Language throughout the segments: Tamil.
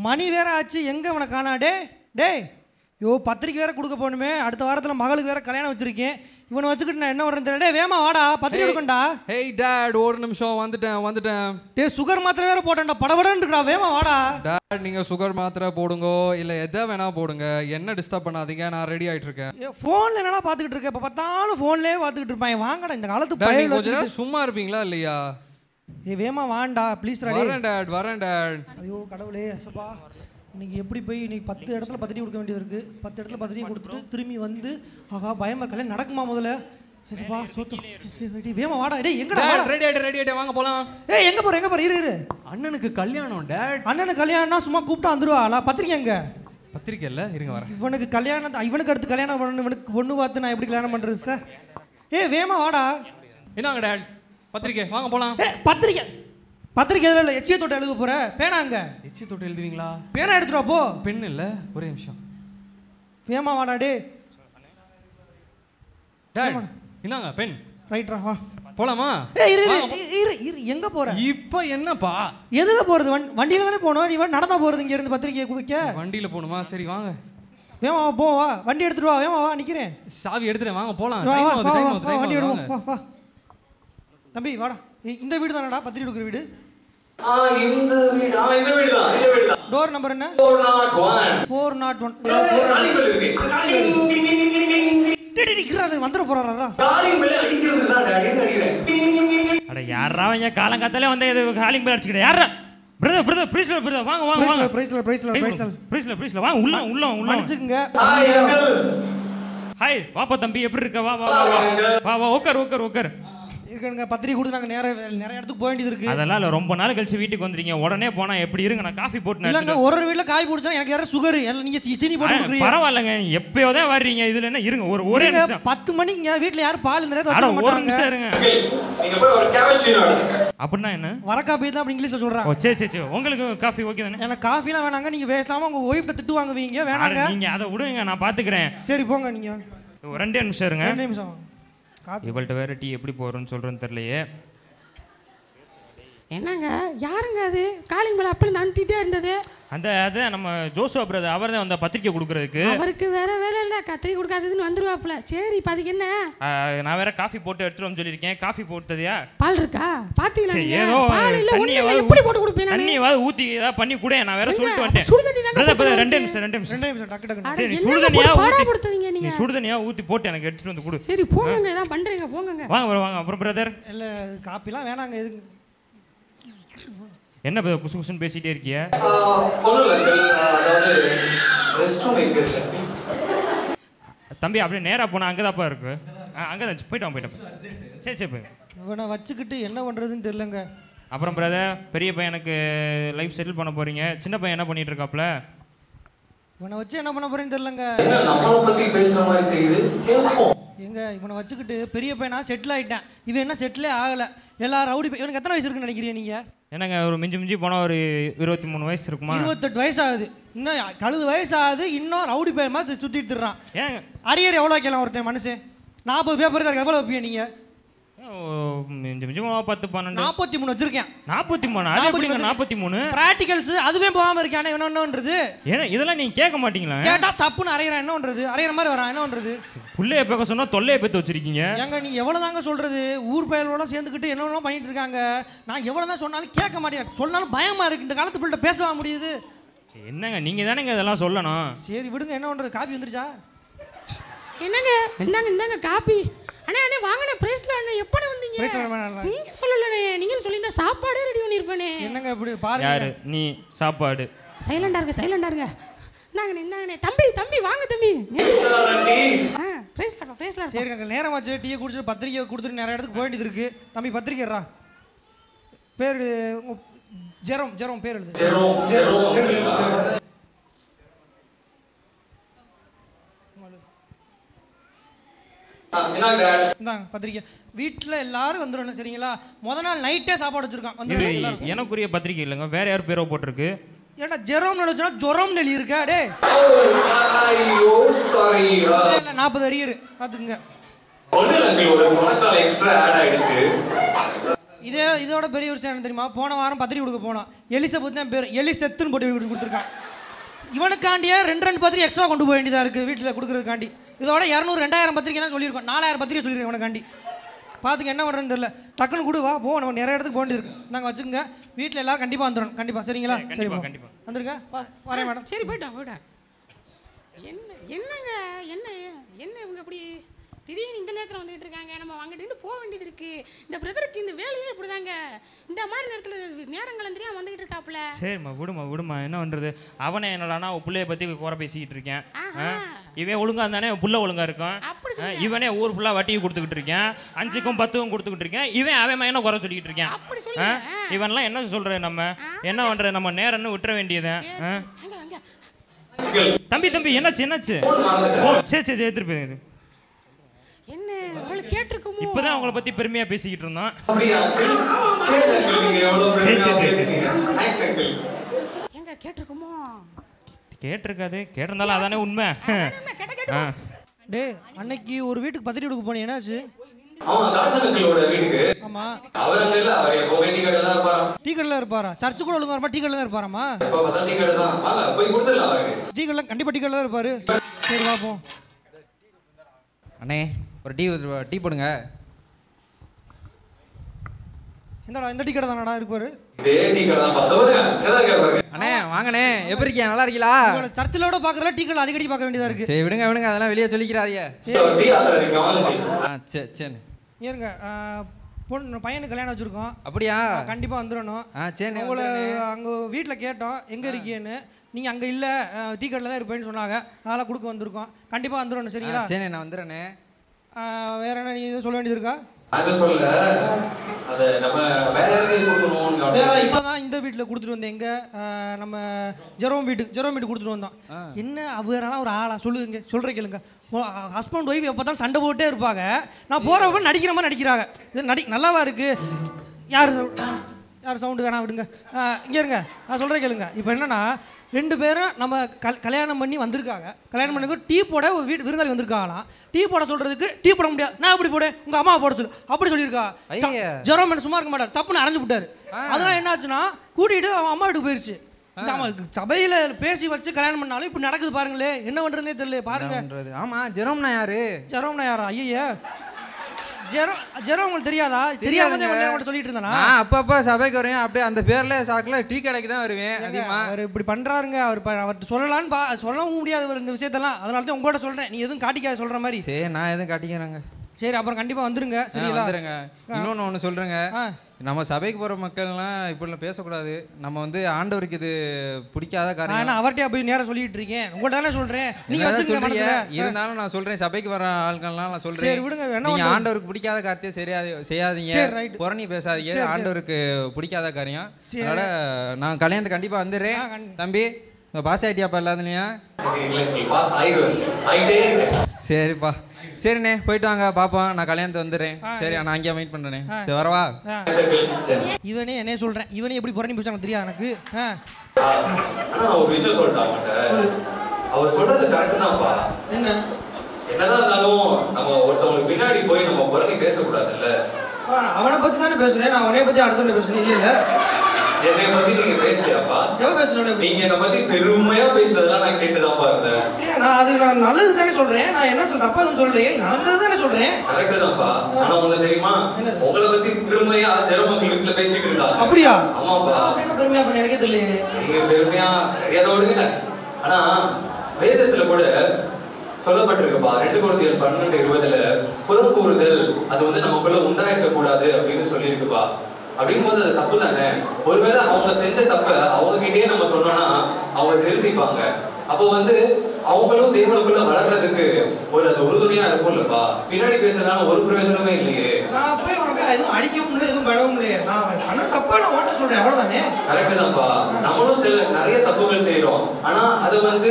மணி வேற ஆச்சு, எங்கே இவனை காணா? டே யோ, பத்திரிக்கை வேற கொடுக்க போகணுமே, அடுத்த வாரத்தில் மகளுக்கு வேற கல்யாணம் வச்சிருக்கேன். இவனை வச்சுக்கிட்டு நான் என்ன பண்ணுறேன்னு தெரியல. வேமா வாடா, பத்திரிக்கை கொடுக்கண்டா. ஹேய் டாட், ஒரு நிமிஷம் வந்துட்டேன். டே, சுகர் மாத்திரை வேற போட்டேன்டா, படபடன்னு இருக்கா. வேமா வாடா. டாட், நீங்கள் சுகர் மாத்திரை போடுங்க, இல்லை எதை வேணா போடுங்க, என்ன டிஸ்டர்ப் பண்ணாதீங்க, நான் ரெடி ஆகிட்டு இருக்கேன். ஃபோனில் என்னடா பார்த்துக்கிட்டு இருக்கேன்? இப்போ பார்த்தாலும் ஃபோன்லேயே பார்த்துக்கிட்டு இருப்பான். வாங்கடா, இந்த காலத்து பையன் கொஞ்சம் சும்மா இருப்பீங்களா இல்லையா? வேமா வாண்டா ப்ளீஸ். வரேன் டாட். ஐயோ கடவுளே, சப்பா இன்னைக்கு எப்படி போய் இன்னைக்கு 10 இடத்துல பத்திரிக்கை கொடுக்க வேண்டியது இருக்குது. 10 இடத்துல பத்திரிக்கை கொடுத்துட்டு திரும்பி வந்து ஆகா பயமா கல்யாணம் நடக்குமா முதல்ல? சப்பா சோத்து வேமா வாடா. டேய் எங்கடா? ரெடி ஆயிட்டு வாங்க போலாம். ஏய் எங்க போற இரு. அண்ணனுக்கு கல்யாணம் டாட். அண்ணனுக்கு கல்யாணம்னா சும்மா கூப்பிட்டு வந்துருவாளா? பத்திரிக்கை எங்க? பத்திரிக்கை இல்லை, இருங்க வரேன். இவனுக்கு கல்யாணம், இவனுக்கு அடுத்து கல்யாணம் பண்ணணும். இவனுக்கு பொண்ணு பார்த்து நான் எப்படி கல்யாணம் பண்ணுறது சார்? ஏய் வேமா வாடா. என்னங்க டாட், பத்திரிக்கை வாங்க போலாம். பத்திரிக்கை எதில் இல்லை, எச்சியை தொட்டு எழுத போற. பேனாங்க? எச்சியை தொட்டு எழுதுவீங்களா? பேனா எடுத்துட்டு வா போ. பெண் இல்லை, ஒரே நிமிஷம். வேமா வாடா. டே டாட் இந்தாங்க பெண். ரைட்ரா வா போலாமா? இரு எங்க போற இப்போ? என்னப்பா எதுல போறது? வண்டியில தானே போகணும். நீ நடந்தா போறது இங்க இருந்து பத்திரிக்கையை குவிக்க? வண்டியில போகணுமா? சரி வாங்க. வேமா போ, வா வண்டி எடுத்துட்டு வா. வேமா வா, நிக்கிறேன். சாவி எடுத்துறேன், வாங்க போலாம். வண்டி எடுவோம். வா தம்பி வாடா. இந்த வீடு தானடா பத்திரிக்கை கொடுக்குற வீடு? இந்த வீடு தான். டோர் நம்பர் என்ன? 401. வந்துட போறாரா? அட யாரா அவங்க காலங்காத்தாலே வந்து இது காலிங் பெல் அடிச்சுக்கிட்ட யாரா? பிரதர் ப்ளீஸ்ல பிரதர் வாங்க. ப்ளீஸ்ல வாங்க உள்ள மன்னிச்சுங்க. ஹாய் வாப்பா தம்பி, எப்படி இருக்க? வா உட்கார். இருக்குங்க பத்திரிக்கை கொடுத்து நாங்கள் நிறைய இடத்துக்கு போக வேண்டியது இருக்கு. அதெல்லாம் இல்லை, ரொம்ப நாள் கழிச்சு வீட்டுக்கு வந்துறீங்க, உடனே போனா எப்படி? இருங்க நான் காஃபி போட்டு. இல்லைங்க, ஒரு வீட்டில் காய் பிடிச்சா எனக்கு யாரும் சுகர் நீங்க சீனி போட்டு கொடுக்குறீங்க. பரவாயில்லைங்க, எப்பயோ தான் வர்றீங்க. இதுல என்ன இருங்க, ஒரே நிமிஷம். 10 மணிக்கு வீட்டில் யாரும் பால் இந்த நேரத்தை வச்சு ஒரு நிமிஷம் இருங்க. நீங்க போய் ஒரு கேப்பச்சினோ அப்படின்னா என்ன? வர காஃபி தான் அப்படி இங்கிலீஷ்ல சொல்றாங்க. ஓ சரி உங்களுக்கு காஃபி ஓகே தானே? எனக்கு காஃபிலாம் வேணாங்க. நீங்க பேசாம உங்க ஒய்ஃப்ட்ட திட்டு வாங்குவீங்க. வேணாங்க, நீங்க அதை விடுங்க, நான் பாத்துக்கிறேன். சரி போங்க நீங்க. ஒரு 2 நிமிஷம் இருங்க. 2 நிமிஷம். இவள்கிட்ட வேற டீ எப்படி போறோம்னு சொல்றேன்னு தெரியலையே. என்னங்க யாருங்க அது? காலிங் மேல அப்படி நந்திட்டே இருந்தது. அது நம்ம ஜோசுவா பிரதர், அவர் தான் வந்த பத்திரிக்கை கொடுக்கறதுக்கு. அவருக்கு வேற வேலை இல்ல, கத்திரிக்கை கொடுக்காததுன்னு வந்துருவாப்ல. சரி இப்ப அதுக்கு என்ன? நான் வேற காஃபி போட்டு எடுத்துட்டு வந்து சொல்லிருக்கேன். காஃபி போட்டதையா? பால் இருக்கா பாத்தீங்களா? ஏதோ எப்படி போட்டு கொடுப்பீங்க? தண்ணியாவது ஊத்தி ஏதாவது பண்ணி கூட. நான் வேற சொல்லிட்டு வந்துட்டேன். சுடு தண்ணி தாங்க. பிரதர் 2 நிமிஷம் டக்கு. சரி சுடு தண்ணியா ஊத்தி நீ சுடு தண்ணியா ஊத்தி போட்டு எனக்கு எடுத்துட்டு வந்து கொடு. சரி போங்க, ஏதாவது பண்றீங்க போங்க. வாங்க. அப்புறம் பிரதர் இல்ல காப்பிலாம் வேணாங்க. எதுக்கு என்ன பிரதர் குசு குசுன்னு பேசிட்டே இருக்கிய? தம்பி அப்படியே நேரா போனா அங்கதான்ப்பா இருக்கு. அங்கதான் போயிட்டோம். சரி போய் இவனை வச்சுக்கிட்டு என்ன பண்றதுன்னு தெரியலங்க. அப்புறம் பிரதர், பெரிய பையனுக்கு லைஃப் செட்டில் பண்ண போறீங்க, சின்ன பையன் என்ன பண்ணிட்டு இருக்காப்ல? இவனை வச்சு என்ன பண்ண போறேன்னு தெரியலங்க. நம்மள பத்தி பேசுற மாதிரி தெரியுது. எங்க இவனை வச்சுக்கிட்டு பெரிய பையனா செட்டில் ஆயிட்டேன். இவன் என்ன செட்டிலே ஆகல. எல்லாரும் ரவுடி. இவனுக்கு எத்தனை வயசு இருக்குன்னு நினைக்கிறீங்க நீங்க? என்னங்க ஒரு மிஞ்சி போனா ஒரு 23 வயசு இருக்குமா? 28 வயசு ஆகுது. இன்னும் 70 வயசு ஆகுது. இன்னும் ரவுடி பையன் மாதிரி சுத்திட்டு இருக்கான். ஏங்க அரியர் எவ்வளோ வைக்கலாம் ஒருத்தன் மனுஷன்? 40 பேப்பர் தான். எவ்வளோ வைப்பீங்க நீங்க? மிஞ்சி 10 12 43 வச்சிருக்கேன். 43? அது எப்படிங்க 43? பிராக்டிகல்ஸ் அதுவே போகாம இருக்கானே என்னன்றது. ஏன்னா இதெல்லாம் நீங்க கேட்க மாட்டீங்களா? கேட்டா சப்புன்னு அரையறான். என்னன்றது? அரையற மாதிரி வரான். என்னன்றது? புள்ளைய பேக்க சொன்னா தொல்லைய பேத்து வச்சிருக்கீங்க. ஏங்க நீ எவ்வளவு தாங்க சொல்றது? ஊர் பயலோட சேர்ந்துக்கிட்டு என்னெல்லாம் பண்ணிட்டு இருக்காங்க. நான் எவ்வளவு தான் சொன்னாலும் கேட்க மாட்டேன். சொன்னாலும் பயமா இருக்கு. இந்த காலத்து பிள்ளை பேசவா முடியுது? என்னங்க நீங்க தானேங்க இதெல்லாம் சொல்லணும். சரி விடுங்க. என்ன பண்றது? காப்பி வந்துருச்சா? என்னங்க இந்தாங்க காப்பி. அண்ணே வாங்கண்ணே. பிரைஸ்ல அண்ணே எப்பனே வந்தீங்க? நீங்க சொல்லலண்ணே. நீங்க சொல்லிருந்தா சாப்பாடே ரெடி பண்ணிருப்பேனே. என்னங்க இப்படி பாருங்க. யாரு நீ? சாப்பாடு சைலண்டா இருங்க. இந்தாங்கண்ணே. தம்பி வாங்க தம்பி. பிரைஸ்ல சரிங்க. நேரமாச்சு. டீயை குடிச்சிட்டு பத்திரிக்கை கொடுத்துட்டு நிறைய இடத்துக்கு போக வேண்டியது இருக்கு. தம்பி பத்திரிக்கைறா. பேர் ஜெரோம் பேர் எழுது. இந்தாங்க பத்திரிக்கை. வீட்டில் எல்லாரும் வந்துடணும் சரிங்களா? முதல் நாள் நைட்டே சாப்பாடு வச்சிருக்கான். வந்து எனக்குரிய பத்திரிக்கை இல்லைங்க, வேற யார் பேரோ போட்டிருக்கு. ஏன்னா ஜெரோம் நினைச்சா ஜொரம் நெளி இருக்கா? டே 40 அரியர் பார்த்துக்குங்க. இதோட பெரிய விஷயம் என்ன தெரியுமா? போன வாரம் பத்திரிக்கை கொடுக்க போனோம். எலிசபெத் தான் பேர், எலிசெத்துன்னு போட்டு கொடுத்துருக்கான். இவனுக்காண்டியே 2 பத்திரிக்கை எக்ஸ்ட்ரா கொண்டு போக வேண்டியதாக இருக்குது வீட்டில் கொடுக்குறதுக்காண்டி. இதோட 200-2000 பத்திரிக்கை தான் சொல்லியிருக்கோம். 4000 பத்திரிக்கை சொல்லியிருக்கேன் இவனுக்காண்டி. பார்த்துக்க என்ன பண்ணுறதுன்னு தெரியல. டக்குன்னு கொடு, வா போ, நம்ம நிறைய இடத்துக்கு போக வேண்டியது இருக்குது. நாங்கள் வச்சுக்கோங்க, வீட்டில் எல்லாரும் கண்டிப்பாக வந்துடணும். கண்டிப்பாக சரிங்களா? கண்டிப்பாக கண்டிப்பாக வந்துருங்க. வரேன் மேடம். சரி போயிட்டேன். என்னங்க என்ன இவங்க அப்படி திடீர்னு இந்த நேரத்தில் வந்துட்டு இருக்காங்க? நம்ம வாங்கிட்டு போக வேண்டியது இருக்கு. இந்த பிரதருக்கு இந்த வேலையே இப்படிதாங்க. இந்த மாதிரி நேரத்தில் நேரங்கள் தெரியாம வந்துகிட்டு இருக்காப்புல. சரிம்மா விடுமா என்ன பண்றது? அவனே என்னடானா பிள்ளைய பத்தி குறை பேசிக்கிட்டு இருக்கேன். இவன் ஒழுங்கா இருந்தானே புள்ள ஒழுங்கா இருக்கும். இவனே ஊர் ஃபுல்லா வட்டியை கொடுத்துக்கிட்டு இருக்கேன். 5க்கும் 10க்கும் கொடுத்துக்கிட்டு இருக்கேன். இவன் அவன் என்ன குறை சொல்லிக்கிட்டு இருக்கேன். இவன்லாம் என்ன சொல்றது? நம்ம என்ன பண்றது? நம்ம நேரம்னு விட்டுற வேண்டியது. தம்பி என்னாச்சு? சரி எடுத்துட்டு போய். என்ன உங்களுக்கு கேட்டிருக்குமோ? இப்பதான் அவங்கள பத்தி பெருமையா பேசிக்கிட்டு இருந்தோம். எங்க கேட்டிருக்குமோ? கேட்டிருக்காது. கேட்டிருந்தாலும் அதானே உண்மை. டே, அன்னைக்கு ஒரு வீட்டுக்கு பத்திரிக்கை கொடுக்க போனேன், என்னாச்சு? ஆமா, அவர் அங்க இல்ல, அவர் எப்பவுமே டீ கடையில தான் இருப்பாரா? டீ கடையில இருப்பாரா? சர்ச்சு கூட ஒழுங்கா இருப்பா, டீ கடையில தான் இருப்பாராமா? எப்ப பார்த்தா டீ கடை தான். வாங்க போய் கொடுத்துடலாம் அவருக்கு. டீ கடையில கண்டிப்பா டீ கடையில தான் இருப்பாரு. சரி பாப்போம். அண்ணே ஒரு டீ போடுங்க. இந்தடா இந்த டீ கடை தானடா இருப்பாரு. இதே டீ கடை தான் பார்த்தவங்க. எதா இருக்காரு? அண்ணே வாங்கண்ணே, எப்படி இருக்கீங்க? நல்லா இருக்கீங்களா? சர்ச்சிலோட பாக்குறதுல டீ கடை அடிக்கடி பார்க்க வேண்டியதா இருக்கு. சரி விடுங்க அதெல்லாம் வெளியே சொல்லிக்கிறாதீங்க. டீ ஆத்தற நீங்க வாங்க. சரி ஏங்க பொண்ணு பையனுக்கு கல்யாணம் வச்சிருக்கோம். அப்படியா? கண்டிப்பா வந்துடணும். சரி. உங்களை அங்கே வீட்டில் கேட்டோம் எங்கே இருக்கீன்னு. நீங்கள் அங்கே இல்லை, டீ கடையில் தான் இருப்பேன்னு சொன்னாங்க. அதெல்லாம் கொடுக்க வந்திருக்கோம். கண்டிப்பாக வந்துடணும். சரிங்களா? சரி நான் வந்துடுறேனே. வேற என்ன நீ எதுவும் சொல்ல வேண்டியது இருக்கா? அது சொல்ல அதை நம்ம வேற யாருக்கு கொடுக்கணும்? வேற இப்போதான் இந்த வீட்டில் கொடுத்துட்டு வந்தேன். எங்கே நம்ம ஜெரோம் வீட்டுக்கு கொடுத்துட்டு வந்தோம். என்ன அவரெல்லாம் ஒரு ஆளா? சொல்லுங்க, சொல்கிறேன் கேளுங்க. ஹஸ்பண்ட் ஒய்ஃப் எப்போ தான் சண்டை போட்டே இருப்பாங்க. நான் போகிறப்ப நடிக்கிற மாதிரி நடிக்கிறாங்க. இது நல்லாவா இருக்குது? யார் சவுண்டு வேணாம் விடுங்க. இங்கே இருங்க, நான் சொல்கிறேன் கேளுங்க. இப்போ என்னென்னா 2 பேரும் நம்ம கல்யாணம் பண்ணி வந்திருக்காங்க. கல்யாணம் பண்ணி டீ போட ஒரு விருந்தாளி வந்திருக்காங்களாம். டீ போட சொல்கிறதுக்கு டீ போட முடியாது, நான் எப்படி போட, உங்கள் அம்மா போட சொல்லு அப்படி சொல்லியிருக்கா. ஜெரோம் சும்மா இருக்க மாட்டார், தப்புன்னு அரைஞ்சு விட்டாரு. அதெல்லாம் என்னாச்சுன்னா கூட்டிகிட்டு அவன் அம்மா வீட்டுக்கு போயிடுச்சு. நம்ம சபையில் பேசி வச்சு கல்யாணம் பண்ணாலும் இப்போ நடக்குது பாருங்களே. என்ன பண்ணுறதுனே தெரியல பாருங்க. ஆமாம், ஜெரோம்னா யாரா? ஐயா, ஜெரோம் உங்களுக்கு தெரியாதா? தெரியாம சொல்லிட்டு இருந்தானா? அப்பப்ப சபைக்கு வருவேன். அப்படியே அந்த பேர்ல சாக்குல டீ கடைக்கு தான் வருவேன். அவர் இப்படி பண்றாருங்க. அவர்கிட்ட சொல்லலான்னு சொல்லவும் முடியாது இந்த விஷயத்தெல்லாம். அதனால தான் உங்கள்கிட்ட சொல்றேன், நீ எதுவும் காட்டிக்காத சொல்ற மாதிரி. சரி நான் எதுவும் காட்டிக்கிறேங்க. சரி அப்புறம் கண்டிப்பா வந்துருங்க. சரிங்களா? வந்துருங்க. இன்னொன்னு ஒன்று சொல்றேங்க. நம்ம சபைக்கு போற மக்கள்லாம் இப்படிலாம் பேசக்கூடாது. நம்ம வந்து ஆண்டவருக்கு இது பிடிக்காத காரியம். நான் அவர்கிட்ட போய் நேரம் சொல்லிட்டு இருக்கேன், உங்கள்கிட்ட தானே சொல்றேன். நீங்க வச்சுக்கங்க மனசுல. இருந்தாலும் நான் சொல்றேன், சபைக்கு வர ஆட்கள்லாம் நான் சொல்றேன். சரி விடுங்க. நீங்க ஆண்டவருக்கு பிடிக்காத காரியத்தை செய்யாதீங்க, புறணி பேசாதீங்க. ஆண்டவருக்கு பிடிக்காத காரியம். அதனால நான் கல்யாணத்துக்கு கண்டிப்பா வந்துடுறேன். தம்பி பாஸ் ஆயிட்டியாப்பா எல்லாத்துலயா? சரிப்பா. சரிண்ணே போயிட்டு வாங்க பாப்போம். நான் கல்யாணத்தை வந்துடுறேன். சரி நான் அங்கேயே வெயிட் பண்ணுறேனே. சரி வரவா? இவனே என்ன சொல்கிறேன், இவனே எப்படி புறணி பேச எனக்கு தெரியாது எனக்கு. ஒரு விஷயம் சொல்லிட்டான். அவர் சொல்றது கரெக்ட் தான்ப்பா. என்னதான் இருந்தாலும் நம்ம ஒருத்தவங்களுக்கு பின்னாடி போய் நம்ம புறணி பேசக்கூடாதுல்ல. அவனை பற்றி தானே பேசுகிறேன், நான் அவனைய பற்றி அடுத்தவனை பேசுகிறேன். இல்லை என்னை பத்தி நீங்க பேசலையாப்பா? நீங்க என்னை பத்தி பெருமையா பேசுறதெல்லாம் நான் கேட்டுதான்ப்பா இருந்தேன். நான் நல்லது தானே சொல்றேன். நான் என்ன தப்பா எதுவும் சொல்றேன், நடந்தது தானே சொல்றேன். கரெக்ட் தான்ப்பா. ஆனா உங்களுக்கு தெரியுமா, உங்களை பத்தி பெருமையா ஜெரோம் வீட்டுல பேசிட்டு இருந்தா. அப்படியா? ஆமாப்பா. என்ன பெருமையா பண்ண எனக்கே தெரியல. நீங்க பெருமையா சரியாத விடுங்க. ஆனா வேதத்துல கூட சொல்லப்பட்டிருக்குப்பா, 2 கொரிந்தியர் 12:20 புறக்கூறுதல் அது வந்து நமக்குள்ள உண்டாயிருக்க கூடாது அப்படின்னு சொல்லியிருக்குப்பா. அப்படிங்கும்போது அது தப்பு தானே. ஒருவேளை அவங்க செஞ்ச தப்ப அவங்க கிட்டே நம்ம சொன்னோம்னா அவங்க திருத்திப்பாங்க. அப்போ வந்து அவங்களும் தேவனுக்குள்ள வளர்றதுக்கு அது உறுதுணையா இருக்கும்லப்பா. பின்னாடி பேசுறதுனால ஒரு பிரயோஜனமே இல்லையே. நான் போய் எதுவும் அடிக்கவும் இல்லை, எதுவும் பண்ணவும் இல்லையே. நான் பண்ண தப்பா நான் ஓட்ட சொல்றேன், அவ்வளவுதானே. கரெக்ட் தான்ப்பா. நம்மளும் நிறைய தப்புகள் செய்யறோம். ஆனா அதை வந்து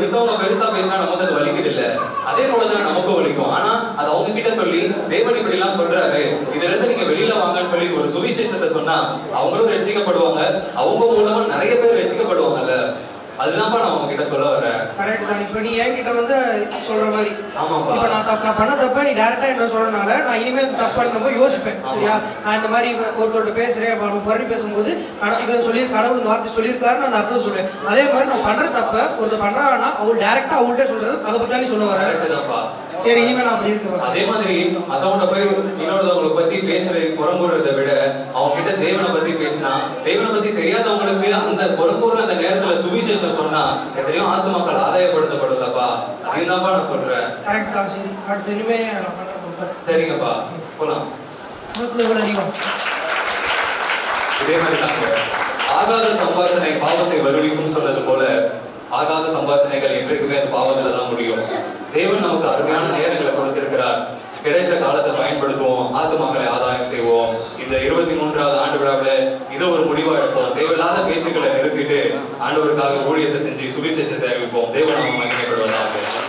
மித்தவங்க பெருசா பேசினா நமக்கு அது வலிக்குது இல்ல. அதே போலதான் நமக்கும் வலிக்கும். ஆனா அது அவங்க கிட்ட சொல்லி தேவன் இப்படி எல்லாம் சொல்றாரு, இதுல இருந்து நீங்க வெளியில வாங்கன்னு சொல்லி ஒரு சுவிசேஷத்தை சொன்னா அவங்களும் ரட்சிக்கப்படுவாங்க. அவங்க மூலமா நிறைய பேர் ரட்சிக்கப்படுவாங்கல்ல. அதுதான்ப்பா நான் உங்ககிட்ட சொல்ல வரேன். கரெக்ட் தான். இப்போ நீ என்கிட்ட வந்து சொல்ற மாதிரி. ஆமாப்பா. இப்போ நான் பண்ண தப்ப நீ டேரக்டா என்ன சொல்றனால நான் இனிமேல் தப்பு பண்ணும்போது யோசிப்பேன். சரியா? நான் இந்த மாதிரி ஒருத்தரோட பேசுறேன், புரணி பேசும்போது இவன் சொல்லி கடவுள் இந்த வார்த்தை சொல்லியிருக்காரு, நான் அந்த அர்த்தம் சொல்லுவேன். அதே மாதிரி நான் பண்ற தப்ப ஒருத்தர் பண்றாங்கன்னா அவர் டேரக்டா அவங்கள்ட்ட சொல்றது அதை பத்தி நீ சொல்ல வர. சரி, இனிமே நான் அப்படி இருக்கேன். அதே மாதிரி அதோட போய் இன்னொருத்தவங்களை பத்தி பேசுறது புறம்புறதை விட அவங்க கிட்ட தேவனை பத்தி பேசினா, தேவனை பத்தி தெரியாதவங்களுக்கு அந்த புறம்புற அந்த நேரத்துல சுவிசேஷம் சொன்னா எத்தனையோ ஆத்துமாக்கள் ஆதாயப்படுத்தப்படுதப்பா. அதுதான்ப்பா நான் சொல்றேன். கரெக்ட் தான். சரி, அடுத்து இனிமே நான் பண்றேன். சரிங்கப்பா, போலாம். இதே மாதிரி நாங்க ஆகாத சம்பாஷணை பாவத்தை வருவிக்கும் சொன்னது போல ஆகாத சம்பாஷணைகள் என்றைக்குமே அது பாவத்துல தான் முடியும். தேவன் நமக்கு அருமையான நேரங்களை கொடுத்திருக்கிறார். கிடைத்த காலத்தை பயன்படுத்துவோம், ஆத்துமாக்களை ஆதாயம் செய்வோம். இந்த 23வது ஆண்டு விழாவில் இதை ஒரு முடிவா எடுப்போம். தேவையில்லாத பேச்சுக்களை நிறுத்திட்டு ஆண்டவருக்காக ஊழியத்தை செஞ்சு சுவிசேஷத்தை அறிவிப்போம். தேவன் நாம மகிமைப்படுவதாக.